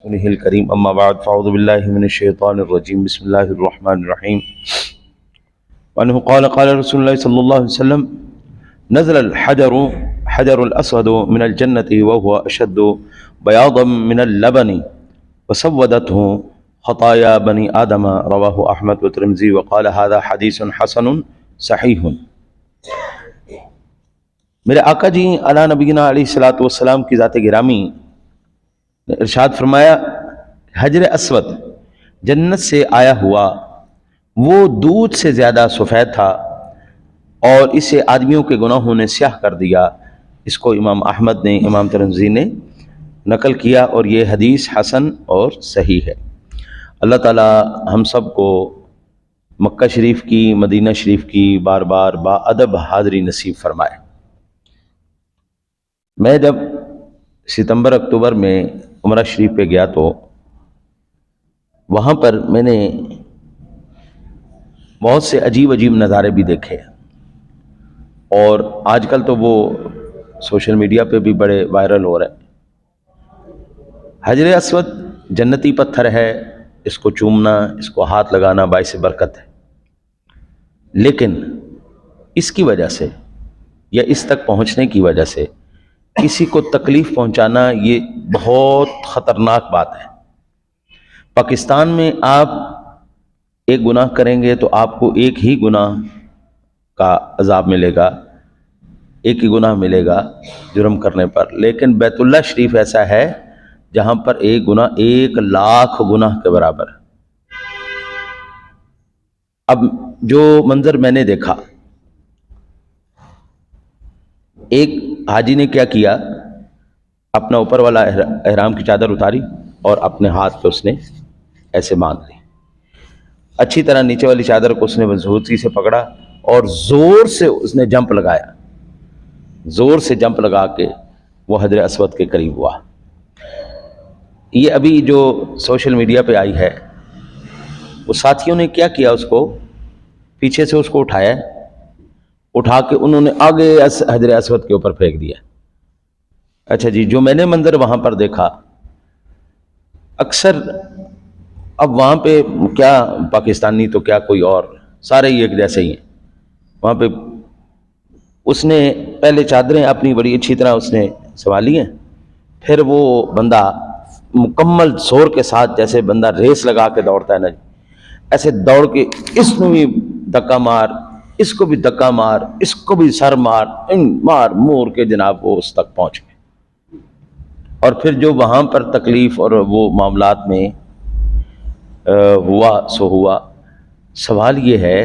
رسوله الكريم أما بعد فأعوذ بالله من الشيطان الرجيم بسم الله الرحمن الرحيم وأنه قال رسول الله صلى الله عليه وسلم نزل حجر الأسود من الجنة وهو أشد بياضا من اللبن وسودته خطايا بني آدم رواه أحمد والترمذي وقال هذا حديث حسن صحيح۔ میرے آقا جی علی نبینا علیہ الصلوۃ والسلام کی ذات گرامی نے ارشاد فرمایا، حجر اسود جنت سے آیا ہوا وہ دودھ سے زیادہ سفید تھا اور اسے آدمیوں کے گناہوں نے سیاہ کر دیا۔ اس کو امام احمد نے، امام ترمذی نے نقل کیا اور یہ حدیث حسن اور صحیح ہے۔ اللہ تعالی ہم سب کو مکہ شریف کی، مدینہ شریف کی بار بار با ادب حاضری نصیب فرمائے۔ میں جب ستمبر اکتوبر میں عمرہ شریف پہ گیا تو وہاں پر میں نے بہت سے عجیب نظارے بھی دیکھے، اور آج کل تو وہ سوشل میڈیا پہ بھی بڑے وائرل ہو رہے ہیں۔ حجر اسود جنتی پتھر ہے، اس کو چومنا، اس کو ہاتھ لگانا باعث برکت ہے، لیکن اس کی وجہ سے یا اس تک پہنچنے کی وجہ سے کسی کو تکلیف پہنچانا یہ بہت خطرناک بات ہے۔ پاکستان میں آپ ایک گناہ کریں گے تو آپ کو ایک ہی گناہ کا عذاب ملے گا، ایک ہی گناہ ملے گا جرم کرنے پر، لیکن بیت اللہ شریف ایسا ہے جہاں پر ایک گناہ 1,00,000 گناہ کے برابر ہے۔ اب جو منظر میں نے دیکھا، ایک حاجی نے کیا کیا، اپنا اوپر والا احرام کی چادر اتاری اور اپنے ہاتھ پہ اس نے ایسے باندھ لی، اچھی طرح نیچے والی چادر کو اس نے مضبوطی سے پکڑا اور زور سے اس نے جمپ لگایا، زور سے جمپ لگا کے وہ حجر اسود کے قریب ہوا۔ یہ ابھی جو سوشل میڈیا پہ آئی ہے، وہ ساتھیوں نے کیا کیا، اس کو پیچھے سے اس کو اٹھایا، اٹھا کے انہوں نے آگے حجر اسود کے اوپر پھینک دیا۔ اچھا جی، جو میں نے منظر وہاں پر دیکھا، اکثر اب وہاں پہ کیا پاکستانی تو کیا کوئی اور، سارے ہی ایک جیسے ہی ہیں۔ وہاں پہ اس نے پہلے چادریں اپنی بڑی اچھی طرح اس نے سنبھالی ہیں، پھر وہ بندہ مکمل زور کے ساتھ، جیسے بندہ ریس لگا کے دوڑتا ہے نا، ایسے دوڑ کے اس کو بھی دھکا مار، اس کو بھی دھکا مار، اس کو بھی سر مار، مار مور کے جناب وہ اس تک پہنچ گئے۔ اور پھر جو وہاں پر تکلیف اور وہ معاملات میں ہوا سو ہوا۔ سوال یہ ہے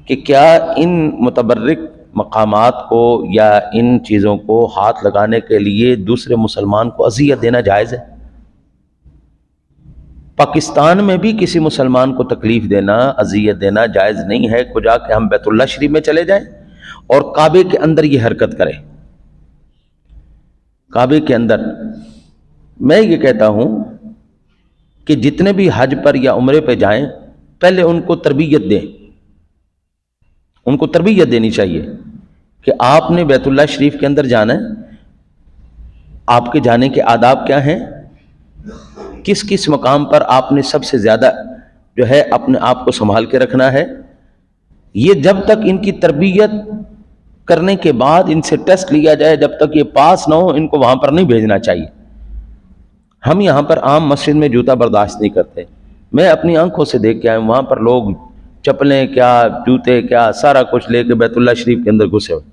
کہ کیا ان متبرک مقامات کو یا ان چیزوں کو ہاتھ لگانے کے لیے دوسرے مسلمان کو اذیت دینا جائز ہے؟ پاکستان میں بھی کسی مسلمان کو تکلیف دینا، اذیت دینا جائز نہیں ہے۔ کو جا کے ہم بیت اللہ شریف میں چلے جائیں اور کعبے کے اندر یہ حرکت کریں، کعبے کے اندر۔ میں یہ کہتا ہوں کہ جتنے بھی حج پر یا عمرے پہ جائیں، پہلے ان کو تربیت دیں، ان کو تربیت دینی چاہیے کہ آپ نے بیت اللہ شریف کے اندر جانا ہے، آپ کے جانے کے آداب کیا ہیں، کس کس مقام پر آپ نے سب سے زیادہ جو ہے اپنے آپ کو سنبھال کے رکھنا ہے۔ یہ جب تک ان کی تربیت کرنے کے بعد ان سے ٹیسٹ لیا جائے، جب تک یہ پاس نہ ہو، ان کو وہاں پر نہیں بھیجنا چاہیے۔ ہم یہاں پر عام مسجد میں جوتا برداشت نہیں کرتے، میں اپنی آنکھوں سے دیکھ کے آیا ہوں، وہاں پر لوگ چپلیں کیا، جوتے کیا، سارا کچھ لے کے بیت اللہ شریف کے اندر گھسے ہوئے۔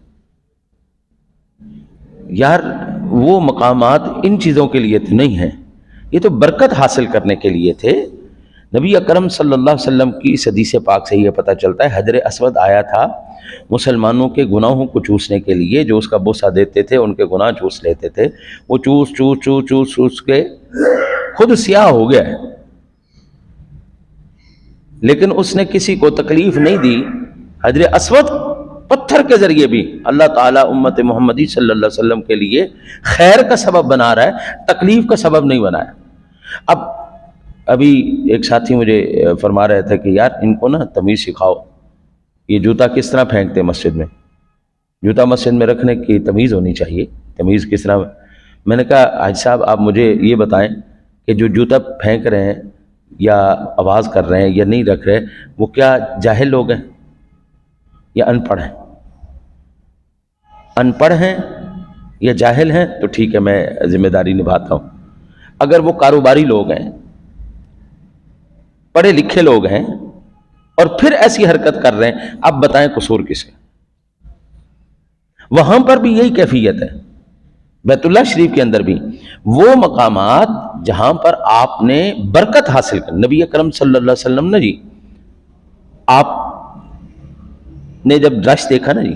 یار وہ مقامات ان چیزوں کے لیے نہیں ہیں، یہ تو برکت حاصل کرنے کے لیے تھے۔ نبی اکرم صلی اللہ علیہ وسلم کی اس حدیث پاک سے یہ پتہ چلتا ہے، حجر اسود آیا تھا مسلمانوں کے گناہوں کو چوسنے کے لیے، جو اس کا بوسہ دیتے تھے ان کے گناہ چوس لیتے تھے، وہ چوس چوس چوس چوس چوس کے خود سیاہ ہو گیا ہے، لیکن اس نے کسی کو تکلیف نہیں دی۔ حجر اسود پتھر کے ذریعے بھی اللہ تعالیٰ امت محمدی صلی اللہ علیہ وسلم کے لیے خیر کا سبب بنا رہا ہے، تکلیف کا سبب نہیں بنایا۔ اب ابھی ایک ساتھی مجھے فرما رہے تھے کہ یار ان کو نا تمیز سکھاؤ، یہ جوتا کس طرح پھینکتے مسجد میں، جوتا مسجد میں رکھنے کی تمیز ہونی چاہیے، تمیز کس طرح۔ میں نے کہا حاج صاحب آپ مجھے یہ بتائیں کہ جو جوتا پھینک رہے ہیں یا آواز کر رہے ہیں یا نہیں رکھ رہے، وہ کیا جاہل لوگ ہیں یا ان پڑھ ہیں؟ ان پڑھ ہیں یا جاہل ہیں تو ٹھیک ہے، میں ذمہ داری نبھاتا ہوں۔ اگر وہ کاروباری لوگ ہیں، پڑھے لکھے لوگ ہیں اور پھر ایسی حرکت کر رہے ہیں، اب بتائیں قصور کس کا؟ وہاں پر بھی یہی کیفیت ہے، بیت اللہ شریف کے اندر بھی وہ مقامات جہاں پر آپ نے برکت حاصل کر، نبی اکرم صلی اللہ علیہ وسلم نے جی، آپ نے جب رش دیکھا نا جی،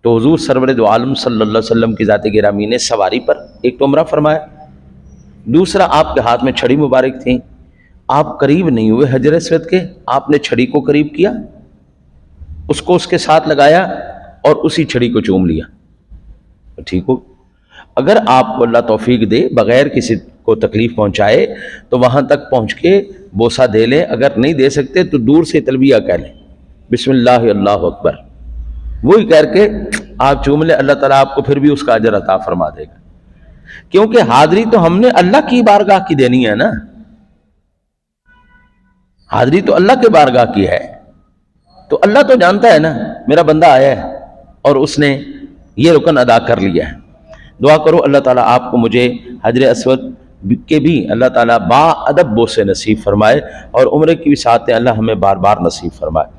تو حضور سرور دو عالم صلی اللہ علیہ وسلم کی ذات گرامی نے سواری پر ایک تو عمرہ فرمایا، دوسرا آپ کے ہاتھ میں چھڑی مبارک تھی، آپ قریب نہیں ہوئے حجر اسود کے، آپ نے چھڑی کو قریب کیا، اس کو اس کے ساتھ لگایا اور اسی چھڑی کو چوم لیا، ٹھیک ہو؟ اگر آپ کو اللہ توفیق دے بغیر کسی کو تکلیف پہنچائے تو وہاں تک پہنچ کے بوسہ دے لیں، اگر نہیں دے سکتے تو دور سے تلبیہ کہہ لیں، بسم اللہ اللہ اکبر، وہی کہہ کے آپ چوم لیں، اللہ تعالیٰ آپ کو پھر بھی اس کا اجر عطا فرما دے گا، کیونکہ حاضری تو ہم نے اللہ کی بارگاہ کی دینی ہے نا، حاضری تو اللہ کے بارگاہ کی ہے، تو اللہ تو جانتا ہے نا میرا بندہ آیا ہے اور اس نے یہ رکن ادا کر لیا ہے۔ دعا کرو اللہ تعالیٰ آپ کو مجھے حجر اسود کے بھی اللہ تعالیٰ با ادب بوسے نصیب فرمائے اور عمرے کی بھی ساتھ اللہ ہمیں بار بار نصیب فرمائے۔